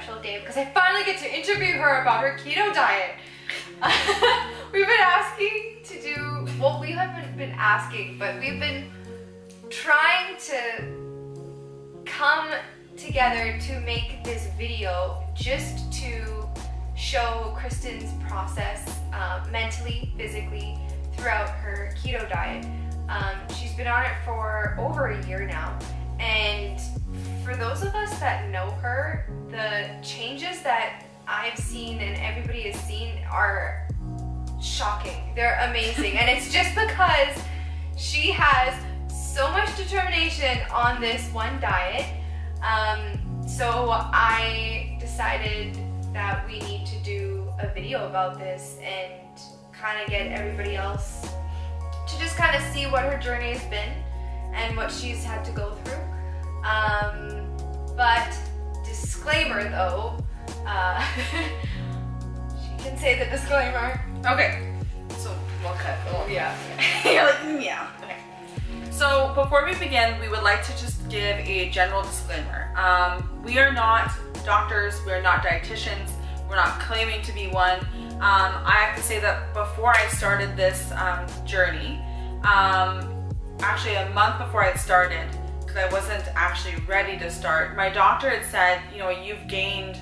special day because I finally get to interview her about her keto diet. We've been asking to do, well, we haven't been asking, but we've been trying to come together to make this video just to show Kristen's process mentally, physically throughout her keto diet. She's been on it for over a year now, and for those of us that know her, the changes that I've seen and everybody has seen are shocking. They're amazing, and it's just because she has so much determination on this one diet. So I decided that we need to do a video about this and kind of get everybody else to just kind of see what her journey has been and what she's had to go through. But disclaimer though, she can say the disclaimer. Okay, so we'll cut. Oh yeah. You're like, yeah. Okay. So before we begin, we would like to just give a general disclaimer. We are not doctors, we are not dietitians, we're not claiming to be one. I have to say that before I started this journey, actually a month before I started, because I wasn't actually ready to start, my doctor had said, you know, you've gained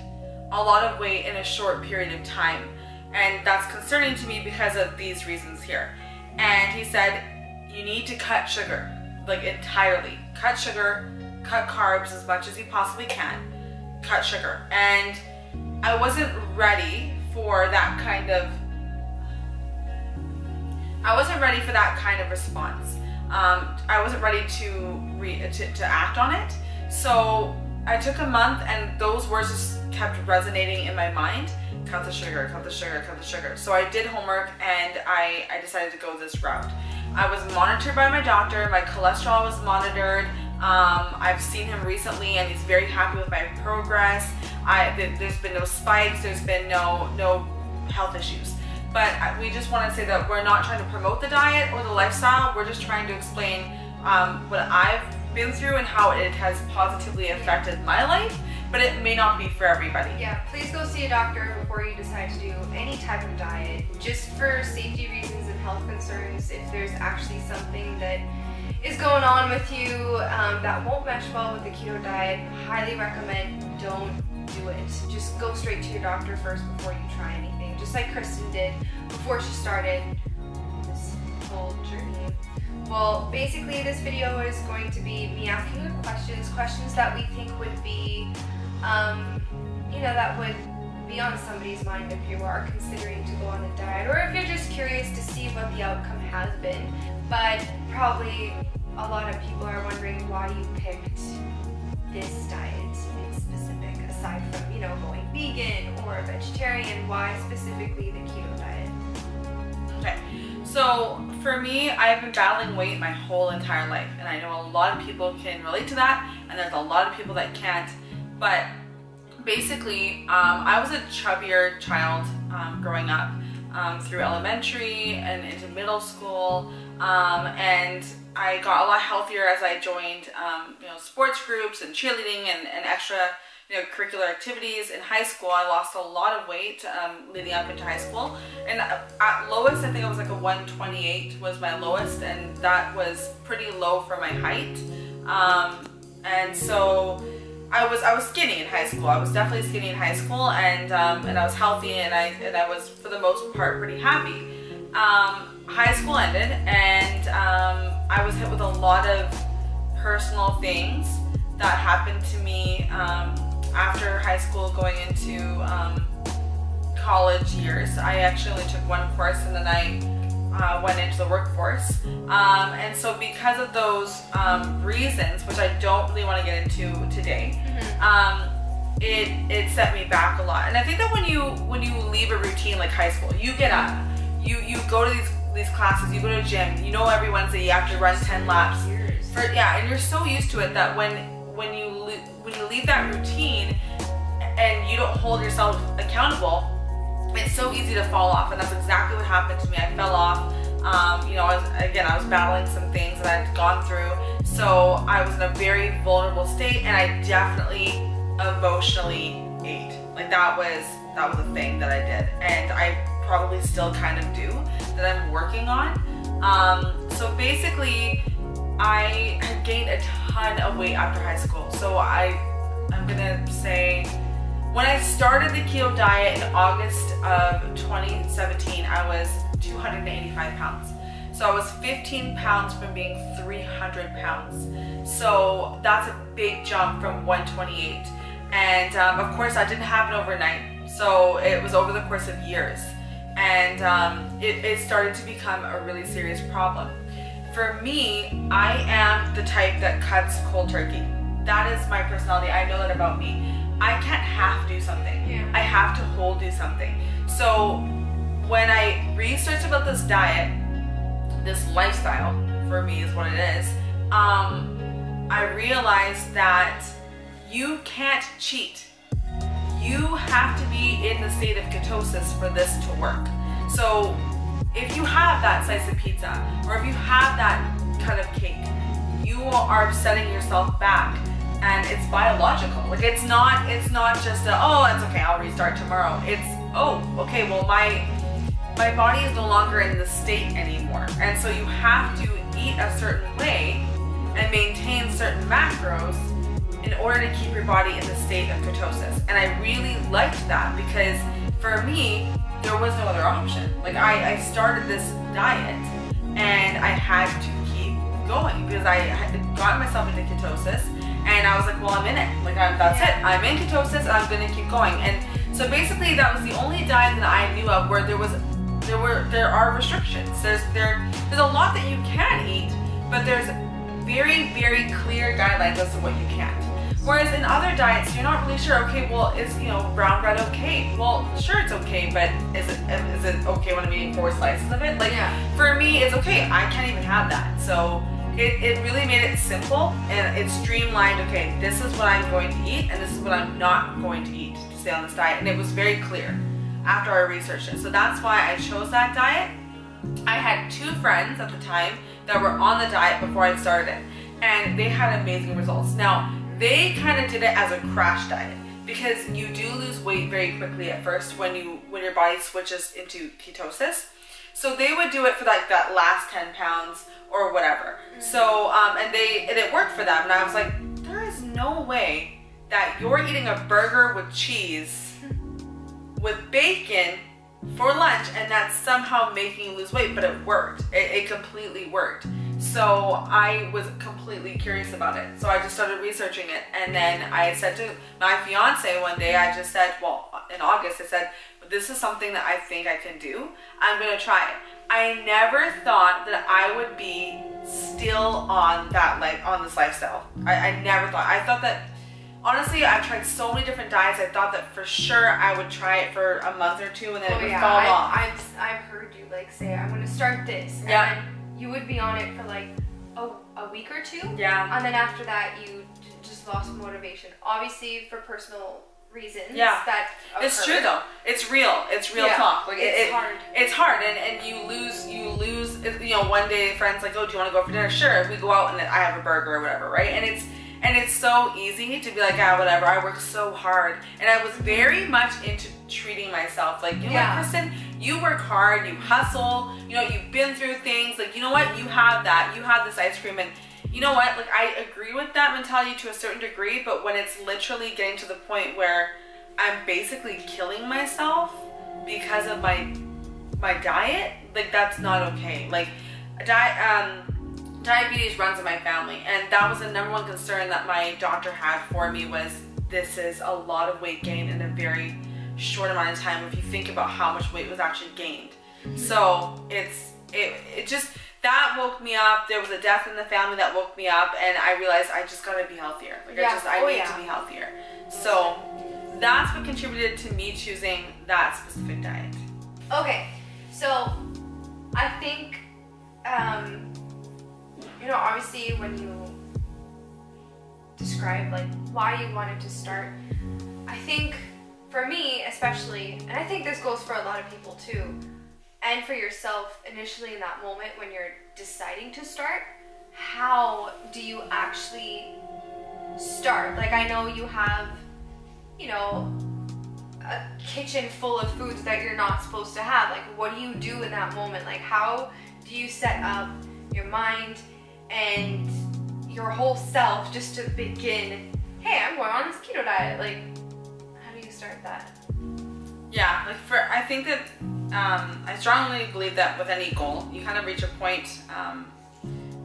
a lot of weight in a short period of time. And that's concerning to me because of these reasons here. And he said, you need to cut sugar, like entirely. Cut sugar, cut carbs as much as you possibly can. Cut sugar. And I wasn't ready for that kind of, response. I wasn't ready to act on it. So I took a month and those words just kept resonating in my mind. Cut the sugar, cut the sugar, cut the sugar. So I did homework and I decided to go this route. I was monitored by my doctor, my cholesterol was monitored. I've seen him recently and he's very happy with my progress. There's been no spikes, there's been no health issues. But we just want to say that we're not trying to promote the diet or the lifestyle, we're just trying to explain what I've been through and how it has positively affected my life. But it may not be for everybody. Yeah, please go see a doctor before you decide to do any type of diet, just for safety reasons and health concerns. If there's actually something that is going on with you that won't mesh well with the keto diet, highly recommend don't do it. Just go straight to your doctor first before you try anything, just like Kristen did before she started this whole journey. Well, basically this video is going to be me asking her questions that we think would be you know, that would be on somebody's mind if you are considering to go on a diet, or if you're just curious to see what the outcome has been. But probably a lot of people are wondering why you picked this diet in specific, aside from, you know, going vegan or vegetarian. Why specifically the keto diet? Okay, so for me, I've been battling weight my whole entire life, and I know a lot of people can relate to that, and there's a lot of people that can't. But basically, I was a chubbier child growing up through elementary and into middle school, and I got a lot healthier as I joined you know, sports groups and cheerleading and extra, you know, curricular activities. In high school, I lost a lot of weight leading up into high school, and at lowest, I think it was like a 128 was my lowest, and that was pretty low for my height. And so I was skinny in high school. I was definitely skinny in high school, and I was healthy, and I was for the most part pretty happy. High school ended, and I was hit with a lot of personal things that happened to me after high school, going into college years. I actually only took one course, and then I went into the workforce. And so because of those reasons, which I don't really want to get into today, it set me back a lot. And I think that when you leave a routine like high school, you get up, you go to these classes, you go to a gym, you know every Wednesday you have to run 10 laps. And you're so used to it that when you leave that routine and you don't hold yourself accountable, it's so easy to fall off, and that's exactly what happened to me. I fell off. You know, I was battling some things that I'd gone through, so I was in a very vulnerable state, and I definitely emotionally ate. Like that was a thing that I did, and I probably still kind of do, that I'm working on. So basically, I had gained a ton of weight after high school. So I'm gonna say, when I started the keto diet in August of 2017, I was 285 pounds. So I was 15 pounds from being 300 pounds. So that's a big jump from 128. And of course that didn't happen overnight. So it was over the course of years. And it started to become a really serious problem. For me, I am the type that cuts cold turkey. That is my personality. I know that about me. I can't half do something. Yeah. I have to whole do something. So when I researched about this diet, this lifestyle, for me is what it is, I realized that you can't cheat. You have to be in the state of ketosis for this to work. So if you have that slice of pizza, or if you have that cut of cake, you are setting yourself back, and it's biological. Like it's not just a, oh, that's okay, I'll restart tomorrow. It's, oh, okay, well my body is no longer in the state anymore, and so you have to eat a certain way and maintain certain macros in order to keep your body in the state of ketosis. And I really liked that, because for me, there was no other option. Like I started this diet and I had to keep going, because I had gotten myself into ketosis, and I was like, well, I'm in it. Like that's it. I'm in ketosis and I'm gonna keep going. And so basically that was the only diet that I knew of where there are restrictions. There's a lot that you can eat, but there's very, very clear guidelines as to what you can't. Whereas in other diets, you're not really sure, okay, well, is, brown bread okay? Well, sure, it's okay, but is it okay when I'm eating 4 slices of it? Like, for me, it's okay. I can't even have that. So it really made it simple, and it streamlined, okay, this is what I'm going to eat, and this is what I'm not going to eat to stay on this diet. And it was very clear after I researched it. So that's why I chose that diet. I had 2 friends at the time that were on the diet before I started it, and they had amazing results. Now, they kind of did it as a crash diet, because you do lose weight very quickly at first when your body switches into ketosis. So they would do it for like that last 10 pounds or whatever. So and it worked for them, and I was like, there is no way that you're eating a burger with cheese with bacon for lunch and that's somehow making you lose weight. But it worked. It completely worked. So I was completely curious about it. So I just started researching it, and then I said to my fiance one day, I just said, well, in August, I said, this is something that I think I can do. I'm gonna try it. I never thought that I would be still on this lifestyle. I never thought. I thought that, honestly, I've tried so many different diets. I thought that for sure I would try it for a month or 2, and then it would fall off. I've heard you say, I'm gonna start this. And then you would be on it for like a week or 2. Yeah. And then after that, you just lost motivation. Obviously, for personal reasons. Yeah. That occurred. It's true though. It's real. It's real talk. Like it's hard. It's hard, and you lose. One day, friends like, oh, do you want to go for dinner? Sure. We go out and I have a burger or whatever, right? And it's so easy to be like, whatever. I work so hard, and I was very much into treating myself. Like, you know what, Kristen? You work hard. You hustle. You've been through things. Like, you know what? You have that. You have this ice cream, and you know what? Like, I agree with that mentality to a certain degree, but when it's literally getting to the point where I'm basically killing myself because of my diet, like, that's not okay. Like, diabetes runs in my family, and that was the #1 concern that my doctor had for me, was this is a lot of weight gain in a very short amount of time if you think about how much weight was actually gained. So it just, that woke me up. There was a death in the family that woke me up, and I realized I just gotta be healthier. Like I need to be healthier. So that's what contributed to me choosing that specific diet. Okay, so I think obviously when you describe like why you wanted to start, I think for me especially, and I think this goes for a lot of people too, and for yourself initially in that moment when you're deciding to start, how do you actually start? Like, I know you have you know, a kitchen full of foods that you're not supposed to have. Like, what do you do in that moment? Like, how do you set up your mind and your whole self just to begin, hey, I'm going on this keto diet? Like, how do you start that? Yeah, like I think that I strongly believe that with any goal, you kind of reach a point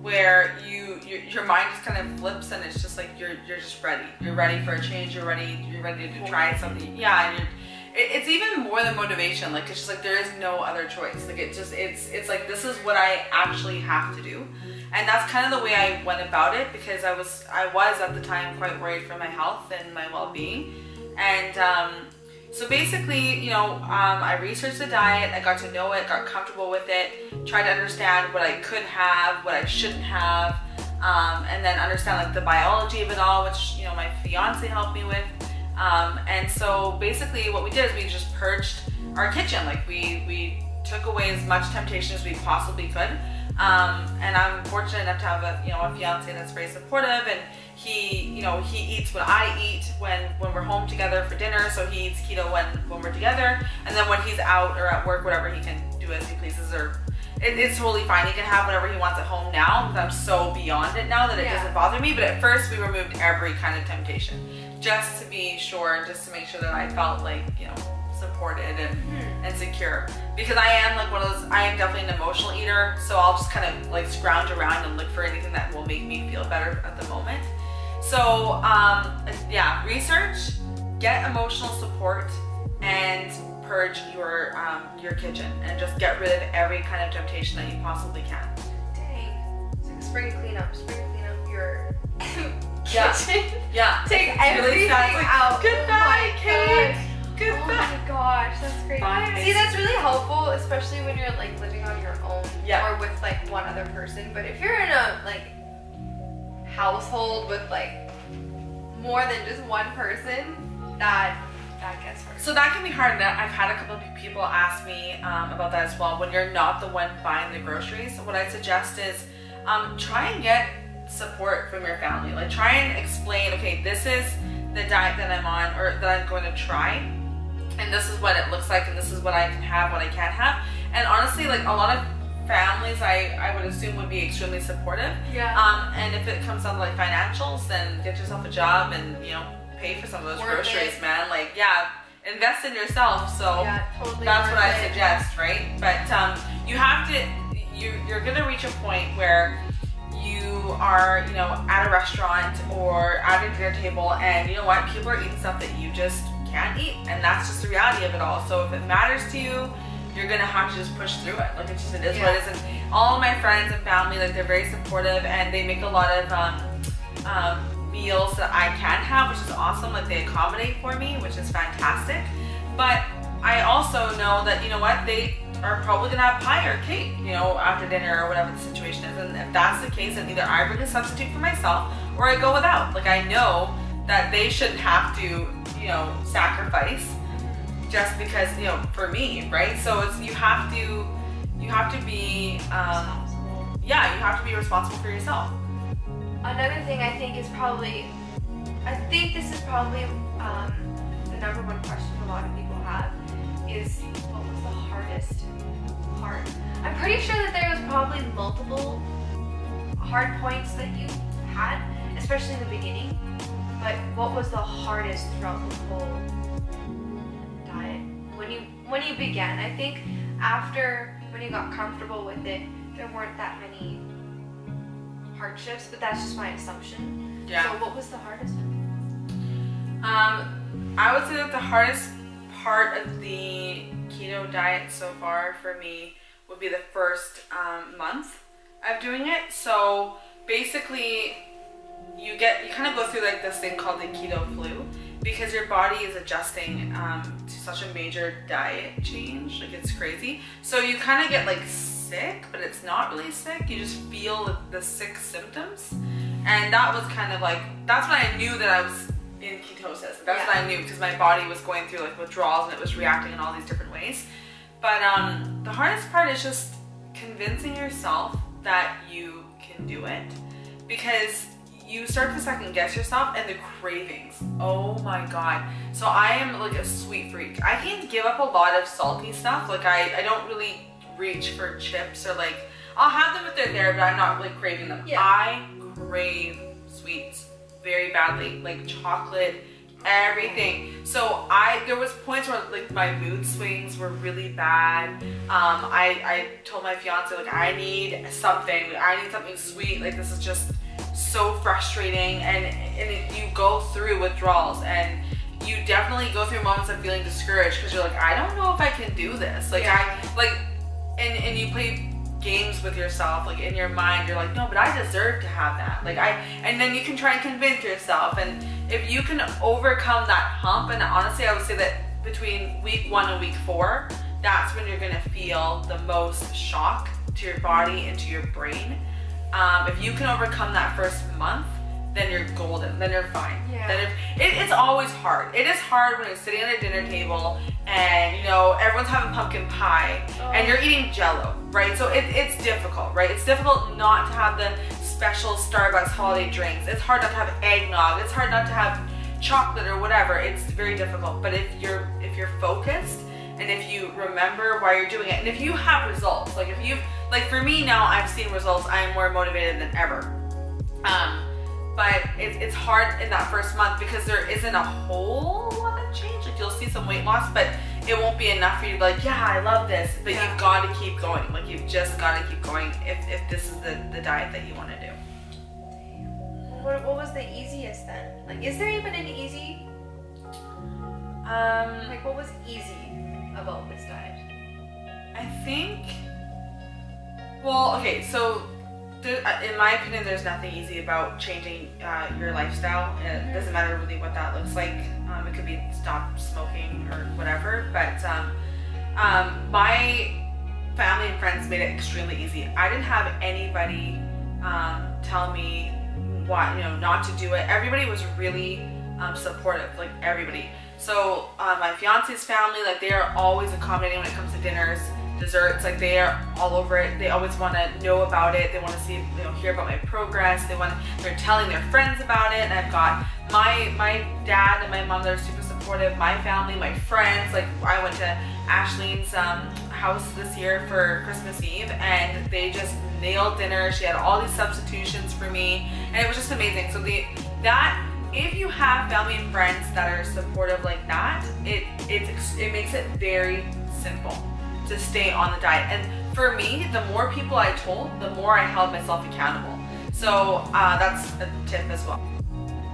where your mind just kind of flips, and it's just like you're just ready. You're ready for a change. You're ready to try something. Yeah, and it's even more than motivation. Like, it's just like there is no other choice. Like, it's like, this is what I actually have to do, and that's kind of the way I went about it, because I was at the time quite worried for my health and my well-being, and so basically, you know, I researched the diet, I got to know it, got comfortable with it, tried to understand what I could have, what I shouldn't have, and then understand like the biology of it all, which, you know, my fiance helped me with. And so basically what we did is we just purged our kitchen. Like, we took away as much temptation as we possibly could. And I'm fortunate enough to have a fiance that's very supportive, and he eats what I eat when we're home together for dinner. So he eats keto when we're together, and then when he's out or at work, whatever, he can do as he pleases, or it's totally fine. He can have whatever he wants at home now, because I'm so beyond it now that it doesn't bother me. But at first we removed every kind of temptation, just to be sure, just to make sure that I felt like, you know, supported and secure, because I am like I am definitely an emotional eater, so I'll just kind of like scrounge around and look for anything that will make me feel better at the moment. So yeah, research, get emotional support, and purge your kitchen, and just get rid of every kind of temptation that you possibly can. Dang, it's like spring cleanup your kitchen. Yeah. Take everything out. Goodbye, cake. Goodbye. Oh my gosh, that's great. Bye. See, that's really helpful, especially when you're like living on your own, or with like one other person. But if you're in a like household with like more than just one person, that gets hard. So that can be hard. I've had a couple of people ask me about that as well. When you're not the one buying the groceries, what I suggest is try and get support from your family. Like, try and explain, okay, this is the diet that I'm on, or that I'm going to try, and this is what it looks like, and this is what I can have, what I can't have. And honestly, like, a lot of families, I would assume, would be extremely supportive. Yeah. And if it comes down to like financials, then get yourself a job and, you know, pay for some of those groceries, man. Like, yeah, invest in yourself. So totally that's what I suggest, right? But you have to, you're gonna reach a point where you are, you know, at a restaurant or at a dinner table, and you know what, people are eating stuff that you just can't eat, and that's just the reality of it all. So if it matters to you, you're gonna have to just push through it. Like, it is what it is. And all of my friends and family, like, they're very supportive, and they make a lot of meals that I can have, which is awesome. Like, they accommodate for me, which is fantastic. But I also know that, you know what, they are probably gonna have pie or cake, you know, after dinner or whatever the situation is. And if that's the case, then either I bring a substitute for myself, or I go without. Like, I know that they shouldn't have to, you know, sacrifice just because, you know, for me, right? So it's, you have to be, you have to be responsible for yourself. Another thing I think this is probably the number one question a lot of people have is, what was the hardest part? I'm pretty sure that there was probably multiple hard points that you had, especially in the beginning, but what was the hardest throughout the whole diet when you began? I think after, when you got comfortable with it, there weren't that many hardships, but that's just my assumption. Yeah. So what was the hardest one? I would say that the hardest part of the keto diet so far for me would be the first month of doing it. So basically, you kind of go through like this thing called the keto flu, because your body is adjusting to such a major diet change. Like, it's crazy. So you kind of get like sick, but it's not really sick. You just feel the sick symptoms. And that was kind of like, that's when I knew that I was in ketosis. That's when I knew, because my body was going through like withdrawals, and it was reacting in all these different ways. But the hardest part is just convincing yourself that you can do it, because you start to second guess yourself, and the cravings, oh my God. So I am like a sweet freak. I can give up a lot of salty stuff. Like I don't really reach for chips, or like I'll have them if they're there, but I'm not like craving them. Yeah. I crave sweets very badly, like chocolate, everything. So there was points where like my mood swings were really bad. I told my fiance, like, I need something sweet. Like, this is just so frustrating. And you go through withdrawals, and you definitely go through moments of feeling discouraged, because you're like, I don't know if I can do this. Like, and you play games with yourself, like in your mind, you're like, no, but I deserve to have that. Like and then you can try and convince yourself, and if you can overcome that hump, and honestly, I would say that between week 1 and week 4, that's when you're gonna feel the most shock to your body and to your brain. If you can overcome that first month, then you're golden, then you're fine. Yeah. Then it's always hard. It is hard when you're sitting at a dinner table and, you know, everyone's having pumpkin pie and you're eating Jell-O, right? So it's difficult, right? It's difficult not to have the special Starbucks holiday drinks. It's hard not to have eggnog. It's hard not to have chocolate or whatever. It's very difficult. But if you're focused, and if you remember why you're doing it, and if you have results, like for me now, I've seen results. I am more motivated than ever. But it's hard in that first month, because there isn't a whole lot of change. Like, you'll see some weight loss, but it won't be enough for you to be like, yeah, I love this. But you've got to keep going. Like, you've just got to keep going if this is the diet that you want to do. What was the easiest then? Like, is there even an easy? Like, what was easy about this diet? I think, well, okay, so in my opinion, there's nothing easy about changing your lifestyle. It doesn't matter really what that looks like. It could be stop smoking or whatever, but my family and friends made it extremely easy. I didn't have anybody tell me what, not to do it. Everybody was really supportive, like everybody. So my fiance's family, like, they are always accommodating when it comes to dinners, desserts. Like, they are all over it. They always want to know about it. They want to see, hear about my progress. They're telling their friends about it. And I've got my dad and my mom that are super supportive. My family, my friends. Like, I went to Ashleen's house this year for Christmas Eve, and they just nailed dinner. She had all these substitutions for me, and it was just amazing. So if you have family and friends that are supportive like that, it makes it very simple to stay on the diet. And for me, the more people I told, the more I held myself accountable. So that's a tip as well.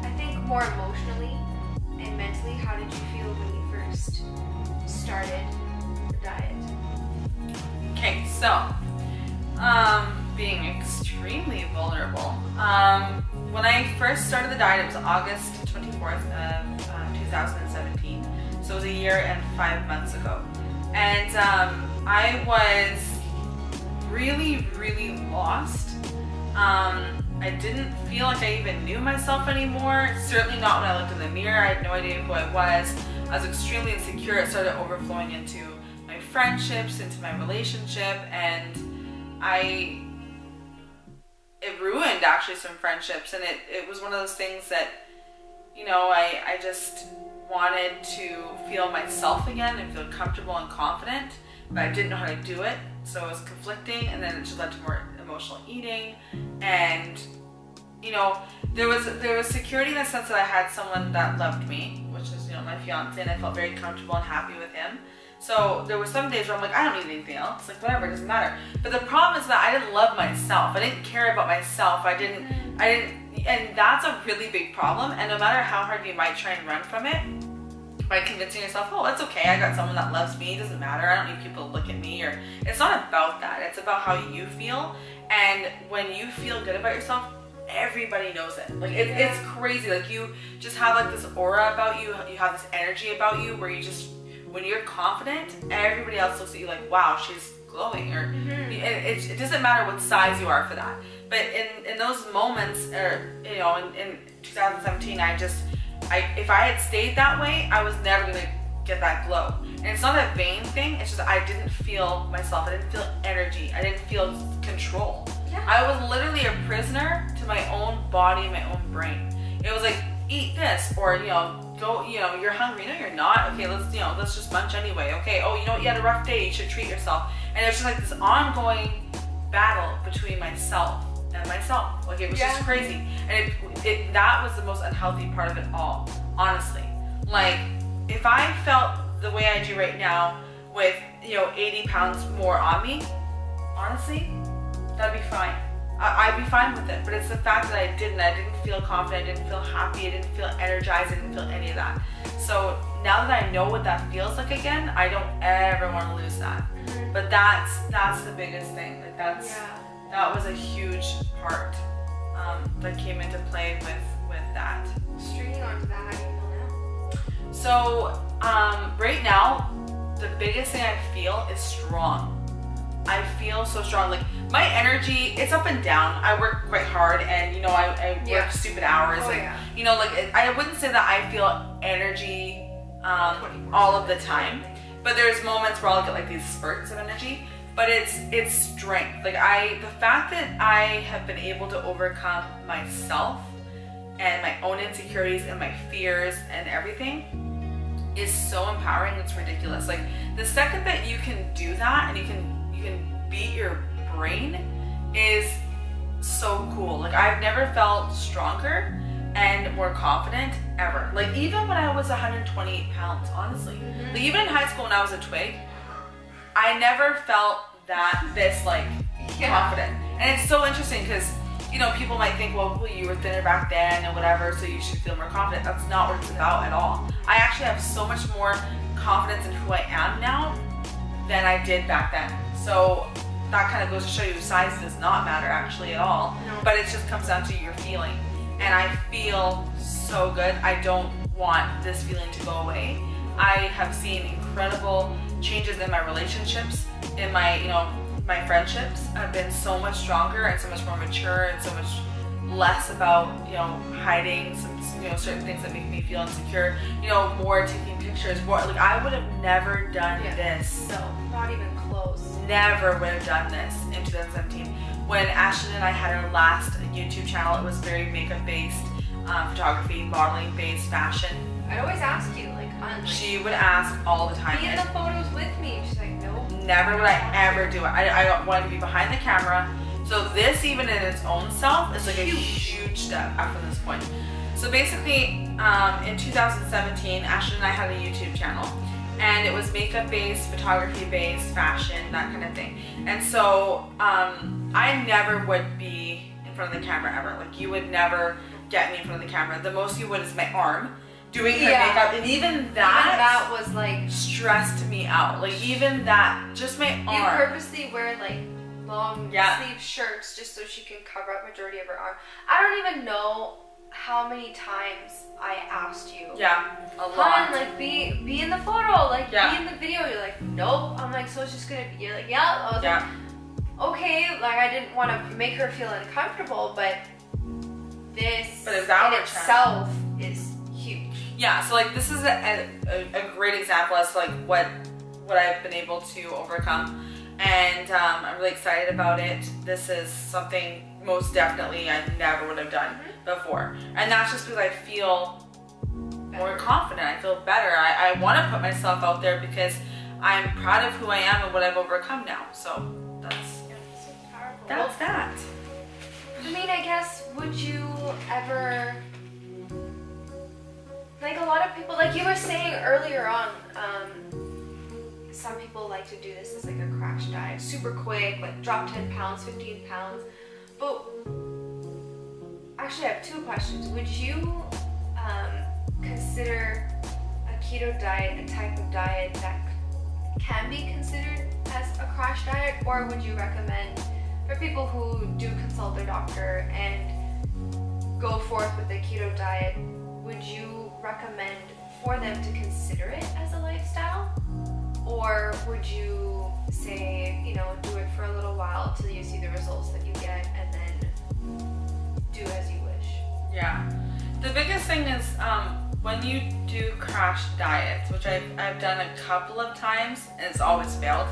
I think more emotionally and mentally, how did you feel when you first started the diet? Okay, so being extremely vulnerable. When I first started the diet, it was August 24th of 2017. So it was a year and 5 months ago. And I was really, really lost. I didn't feel like I even knew myself anymore. Certainly not when I looked in the mirror. I had no idea who I was. I was extremely insecure. It started overflowing into my friendships, into my relationship, and it ruined actually some friendships. And it was one of those things that, I just wanted to feel myself again and feel comfortable and confident, but I didn't know how to do it. So it was conflicting, and then it just led to more emotional eating. And there was security in the sense that I had someone that loved me, which is my fiance, and I felt very comfortable and happy with him. So there were some days where I'm like, I don't need anything else. Like, whatever, it doesn't matter. But the problem is that I didn't love myself. I didn't care about myself. I didn't, and that's a really big problem. And no matter how hard you might try and run from it, by convincing yourself, oh, it's okay, I got someone that loves me, it doesn't matter, I don't need people to look at me, or it's not about that. It's about how you feel. And when you feel good about yourself, everybody knows it. Like, it's crazy. Like, you just have like this aura about you. You have this energy about you where when you're confident, everybody else looks at you like, wow, she's glowing. Or it doesn't matter what size you are for that. But in those moments, or in 2017, if I had stayed that way, I was never gonna get that glow. And it's not a vain thing. It's just I didn't feel myself. I didn't feel energy. I didn't feel control. Yeah. I was literally a prisoner to my own body, my own brain. It was like, eat this, or go, you're hungry. No, you're not. Okay, let's just munch anyway. Okay, oh, you had a rough day, you should treat yourself. And it was just like this ongoing battle between myself and myself. Like, it was just crazy. And that was the most unhealthy part of it all, honestly. Like, if I felt the way I do right now with 80 pounds more on me, honestly, that'd be fine. I'd be fine with it. But it's the fact that I didn't feel confident, I didn't feel happy, I didn't feel energized, I didn't feel any of that. So now that I know what that feels like again, I don't ever want to lose that. But that's the biggest thing. Like, that was a huge part that came into play with that. Stringing on to that, how do you feel now? So right now, the biggest thing I feel is strong. I feel so strong. Like, my energy, it's up and down. I work quite hard, and I work stupid hours. I wouldn't say that I feel energy all of the time, but there's moments where I'll get like these spurts of energy. But it's strength. Like, the fact that I have been able to overcome myself and my own insecurities and my fears and everything is so empowering. It's ridiculous. Like, the second that you can do that and you can beat your brain is so cool. Like, I've never felt stronger and more confident ever. Like, even when I was 128 pounds, honestly. Like, even in high school when I was a twig, I never felt this confident. And it's so interesting because people might think, well, you were thinner back then and whatever, so you should feel more confident. That's not what it's about at all. I actually have so much more confidence in who I am now than I did back then. So that kind of goes to show you size does not matter actually at all. No. But it just comes down to your feeling. And I feel so good. I don't want this feeling to go away. I have seen incredible changes in my relationships, in my my friendships. I've been so much stronger and so much more mature and so much less about hiding some certain things that make me feel insecure. More taking pictures. More like, I would have never done this. No, not even close. Never would have done this in 2017. When Ashleen and I had our last YouTube channel, it was very makeup based, photography, modeling based, fashion. I'd always ask you, she would ask all the time. Be in the photos with me. She's like, nope. Never would I ever do it. I wanted to be behind the camera. So this, even in its own self, is like a huge step up from this point. So basically, in 2017, Ashleen and I had a YouTube channel, and it was makeup based, photography based, fashion, that kind of thing. And so I never would be in front of the camera ever. Like, you would never get me in front of the camera. The most you would is my arm doing her makeup, and even that was like stressed me out. Like, even that, just my arm. You purposely wear like long sleeve shirts just so she can cover up majority of her arm. I don't even know how many times I asked you. Yeah, a lot. Like, be in the photo, like be in the video. You're like, nope. I'm like, so it's just gonna be. You're like, yeah. I was like, okay. Like, I didn't want to make her feel uncomfortable, but this in itself is huge. Yeah, so like, this is a great example as to like what I've been able to overcome, and I'm really excited about it. This is something most definitely I never would have done before, and that's just because I feel more confident. I feel better. I want to put myself out there because I'm proud of who I am and what I've overcome now. So that's so powerful. That's that. I mean, I guess, would you ever, like, a lot of people, like you were saying earlier on, some people like to do this as like a crash diet, super quick, like drop 10 pounds, 15 pounds. But actually, I have two questions. Would you consider a keto diet a type of diet that can be considered as a crash diet, or would you recommend, for people who do consult their doctor and go forth with the keto diet, would you recommend for them to consider it as a lifestyle? Or would you say, do it for a little while till you see the results that you get and then do as you wish? Yeah. The biggest thing is when you do crash diets, which I've done a couple of times and it's always failed,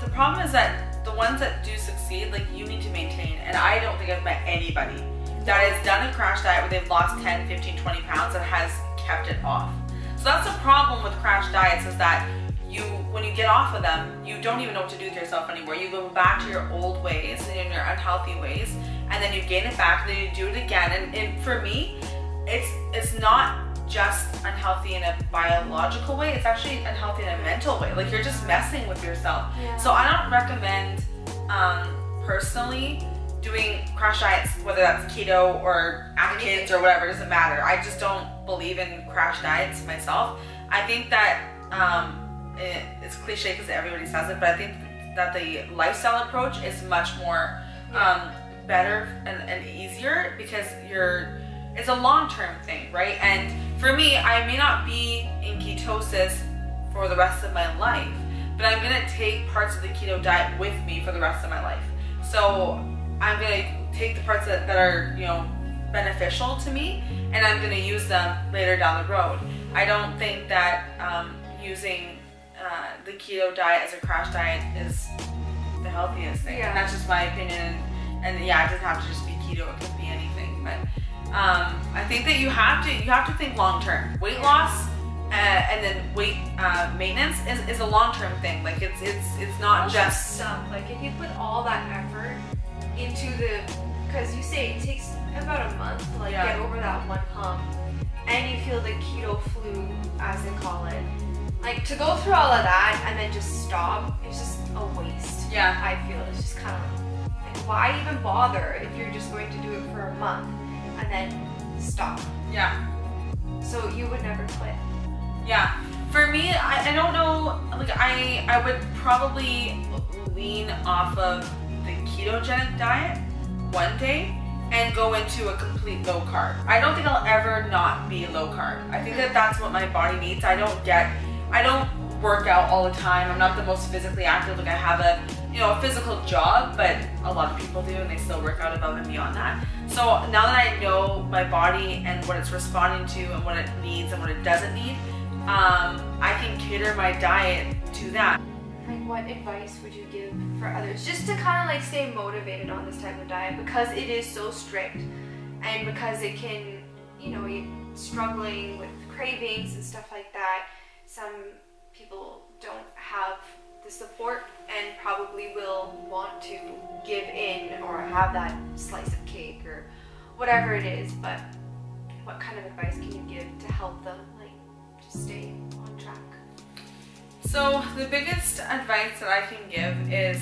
the problem is that the ones that do succeed, like, you need to maintain. And I don't think I've met anybody that has done a crash diet where they've lost 10, 15, 20 pounds and has kept it off. So that's the problem with crash diets, is that when you get off of them, you don't even know what to do with yourself anymore. You go back to your old ways and your unhealthy ways, and then you gain it back, and then you do it again. And for me, it's not just unhealthy in a biological way, it's actually unhealthy in a mental way. Like, you're just messing with yourself. Yeah. So I don't recommend, personally, doing crash diets, whether that's keto or Atkins or whatever, it doesn't matter. I just don't believe in crash diets myself. I think that it's cliche because everybody says it, but I think that the lifestyle approach is much more better and easier, because it's a long-term thing, right? And for me, I may not be in ketosis for the rest of my life, but I'm gonna take parts of the keto diet with me for the rest of my life. So I'm gonna take the parts that are, you know, beneficial to me, and I'm gonna use them later down the road. I don't think that using the keto diet as a crash diet is the healthiest thing. Yeah. And that's just my opinion. And yeah, it doesn't have to just be keto, it could be anything. But I think that you have to think long term. Weight loss and then weight maintenance is a long term thing. Like, it's not just some, like, if you put all that effort into because you say it takes about a month to, like, get over that one hump, and you feel the keto flu, as they call it. Like, to go through all of that and then just stop, it's just a waste. Yeah. I feel it's just kind of like, why even bother if you're just going to do it for a month and then stop? Yeah. So you would never quit. Yeah. For me, I don't know, like, I would probably lean off of the ketogenic diet one day and go into a complete low carb. I don't think I'll ever not be low carb. I think that that's what my body needs. I don't work out all the time. I'm not the most physically active. Like, I have a physical job, but a lot of people do, and they still work out above and beyond that. So now that I know my body and what it's responding to and what it needs and what it doesn't need, I can cater my diet to that. Like, what advice would you give for others just to kind of, like, stay motivated on this type of diet, because it is so strict, and because it can, you're struggling with cravings and stuff like that. Some people don't have the support and probably will want to give in or have that slice of cake or whatever it is, but what kind of advice can you give to help them, like, just stay on track? So the biggest advice that I can give is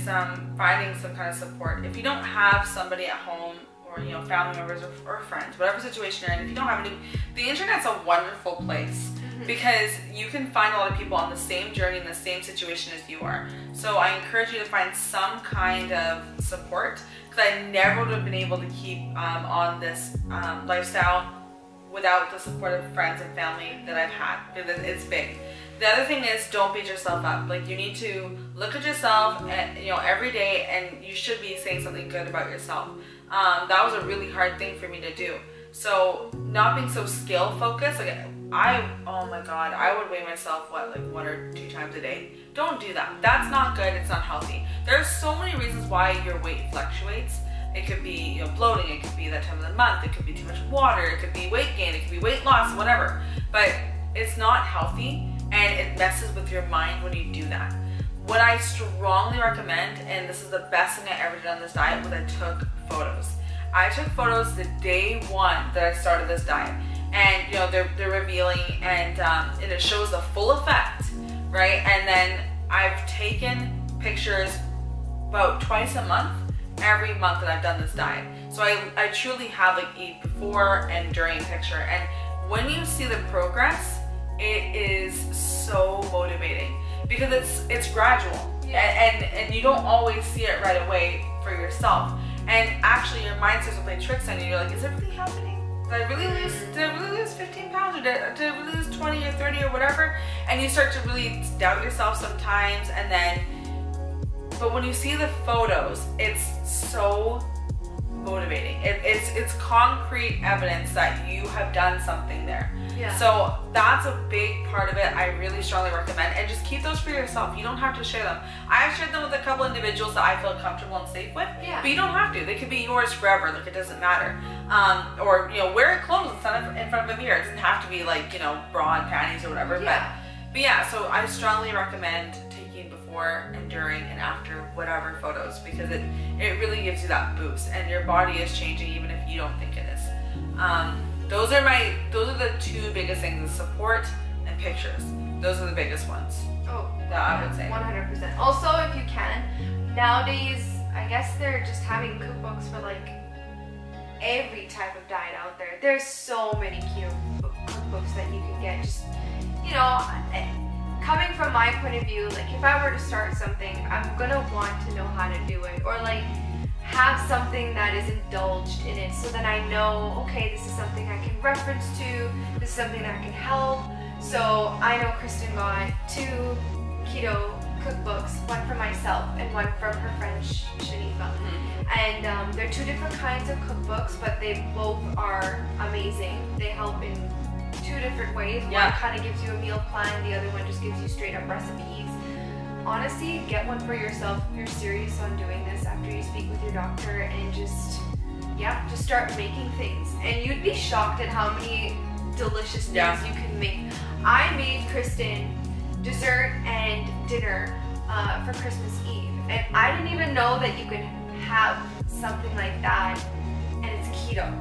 finding some kind of support. If you don't have somebody at home, or family members or friends, whatever situation you're in, if you don't have any, the internet's a wonderful place, because you can find a lot of people on the same journey, in the same situation as you are. So I encourage you to find some kind of support, because I never would have been able to keep on this lifestyle without the support of friends and family that I've had, because it's big. The other thing is, don't beat yourself up. Like, you need to look at yourself every day, and you should be saying something good about yourself. That was a really hard thing for me to do. So not being so skill focused, like, oh my God, I would weigh myself, like 1 or 2 times a day. Don't do that. That's not good. It's not healthy. There are so many reasons why your weight fluctuates. It could be bloating. It could be that time of the month. It could be too much water. It could be weight gain. It could be weight loss, whatever. But it's not healthy, and it messes with your mind when you do that. What I strongly recommend, and this is the best thing I ever did on this diet, was I took photos. I took photos the day one that I started this diet, and they're revealing, and it shows the full effect, right? And then I've taken pictures about twice a month, every month that I've done this diet. So I truly have, like, a before and during picture, and when you see the progress, it is so motivating, because it's gradual. And you don't always see it right away for yourself. And actually, your mind starts to play tricks on you. You're like, is it really happening? Did I really lose 15 pounds? Or did I really lose 20 or 30 or whatever? And you start to really doubt yourself sometimes. But when you see the photos, it's so motivating. It's concrete evidence that you have done something there. Yeah. So that's a big part of it. I really strongly recommend, and just keep those for yourself. You don't have to share them. I've shared them with a couple individuals that I feel comfortable and safe with, but you don't have to. They could be yours forever. Like, it doesn't matter. Or, you know, wear clothes in front of a mirror. It doesn't have to be like, you know, bra and panties or whatever. Yeah. But yeah, so I strongly recommend taking before and during and after whatever photos, because it really gives you that boost, and your body is changing even if you don't think it is. Those are the two biggest things: is support and pictures. Those are the biggest ones. Oh, that I would say. 100%. Also, if you can, nowadays, I guess they're just having cookbooks for like every type of diet out there. There's so many keto cookbooks that you can get. Just, you know, coming from my point of view, like if I were to start something, I'm gonna want to know how to do it, or like have something that is indulged in it, so that I know, okay, this is something I can reference to, this is something that can help. So I know Kristen got 2 keto cookbooks, one for myself and one from her friend Shanifa. And they're 2 different kinds of cookbooks, but they both are amazing. They help in 2 different ways. One kind of gives you a meal plan, the other one just gives you straight up recipes. Honestly, get one for yourself if you're serious on doing this after you speak with your doctor, and just start making things. And you'd be shocked at how many delicious things you can make. I made Kristen dessert and dinner for Christmas Eve, and I didn't even know that you could have something like that and it's keto.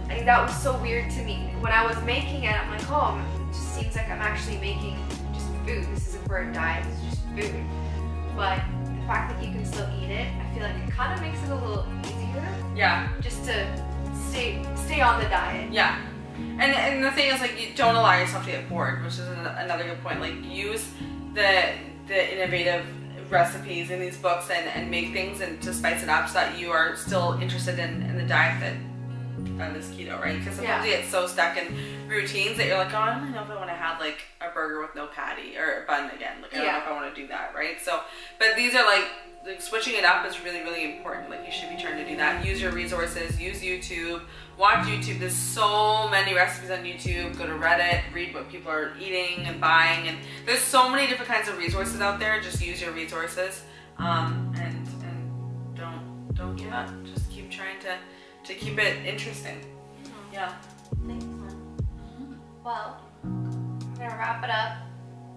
Like, that was so weird to me. When I was making it, I'm like, oh, it just seems like I'm actually making just food. This isn't for a diet, this is just food. But the fact that you can still eat it, I feel like it kind of makes it a little easier. Yeah. Just to stay on the diet. Yeah. And the thing is, like, you don't allow yourself to get bored, which is another good point. Like, use the innovative recipes in these books and make things and to spice it up, so that you are still interested in the diet that is keto, right? Because sometimes you get so stuck in routines that you're like, oh, I don't know if I want to have like a burger with no patty or a bun again. Like, I don't know if I want to do that, right? So, but these are like switching it up is really, really important. Like, you should be trying to do that. Use your resources, use YouTube, watch YouTube. There's so many recipes on YouTube. Go to Reddit, read what people are eating and buying, and there's so many different kinds of resources out there. Just use your resources, and don't give up. Just keep trying to keep it interesting. Yeah. Thanks, man. Well, I'm gonna wrap it up.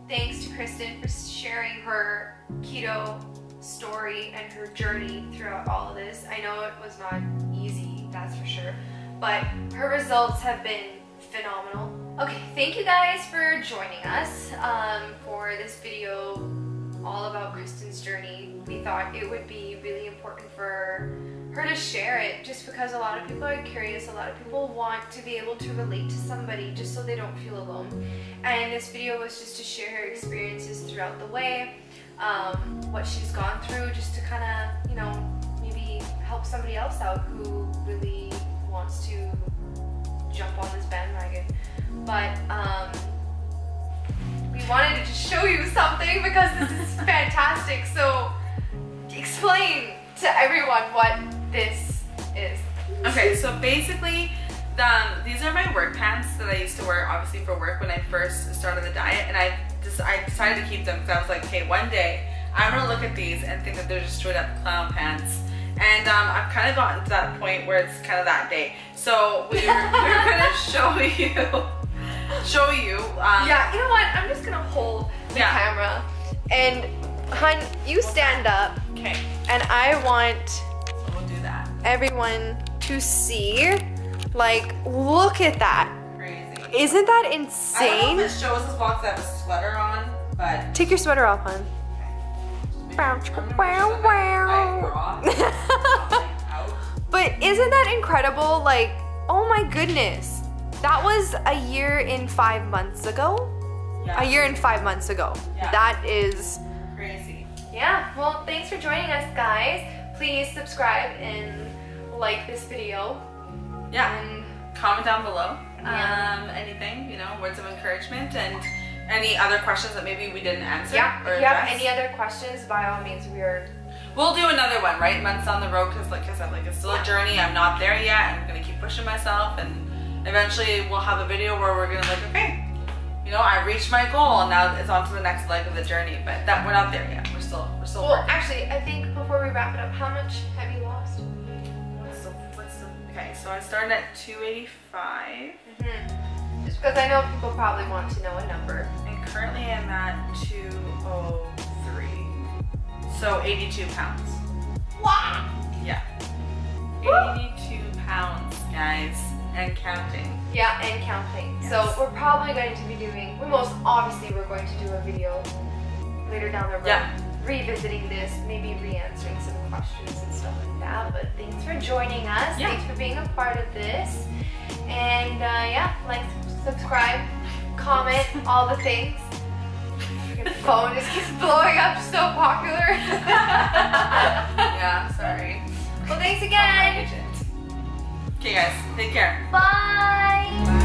Thanks to Kristen for sharing her keto story and her journey throughout all of this. I know it was not easy, that's for sure, but her results have been phenomenal. Okay, thank you guys for joining us for this video all about Kristen's journey. We thought it would be really important for her to share it, just because a lot of people are curious, a lot of people want to be able to relate to somebody just so they don't feel alone. And this video was just to share her experiences throughout the way, what she's gone through, just to kind of, you know, maybe help somebody else out who really wants to jump on this bandwagon. But we wanted to just show you something because this is fantastic. So explain to everyone what this is. Okay, so basically, these are my work pants that I used to wear, obviously, for work when I first started the diet, and I decided to keep them because I was like, okay, one day I'm gonna look at these and think that they're just straight up clown pants. And I've kind of gotten to that point where it's kind of that day. So we're gonna show you. Yeah, you know what? I'm just gonna hold the camera, and hun, you stand up. Okay. And I want so we'll do that. Everyone to see. Like, look at that. Crazy. Isn't that insane? I don't know if it shows this box. I have a sweater on, but take your sweater off, hun. But isn't that incredible? Like, oh my goodness. That was a year and 5 months ago. Yeah. A year and 5 months ago. Yeah. That is crazy. Yeah, well, thanks for joining us, guys. Please subscribe and like this video. Yeah, and comment down below. Anything, you know, words of encouragement, and any other questions that maybe we didn't answer. Yeah, if you have any other questions, by all means, we'll do another one, right? Months down the road, because like I said, like, it's still a journey. I'm not there yet. I'm gonna keep pushing myself, and eventually we'll have a video where we're gonna like, okay, you know, I reached my goal and now it's on to the next leg of the journey, but that we're not there yet. We're still well, working. Actually, I think before we wrap it up, how much have you lost? Okay, so I started at 285. Just because I know people probably want to know a number. And currently I'm at 203. So 82 pounds. Wow! Yeah. 82 pounds, guys, and counting. Yeah, and counting. Yes. So we're probably going to be doing, we're going to do a video later down the road. Yeah. Revisiting this, maybe re-answering some questions and stuff like that. But thanks for joining us. Yeah. Thanks for being a part of this. And yeah, like, subscribe, comment, all the things. Your phone just keeps blowing up, so popular. Yeah, sorry. Well, thanks again. Okay, guys, take care. Bye. Bye.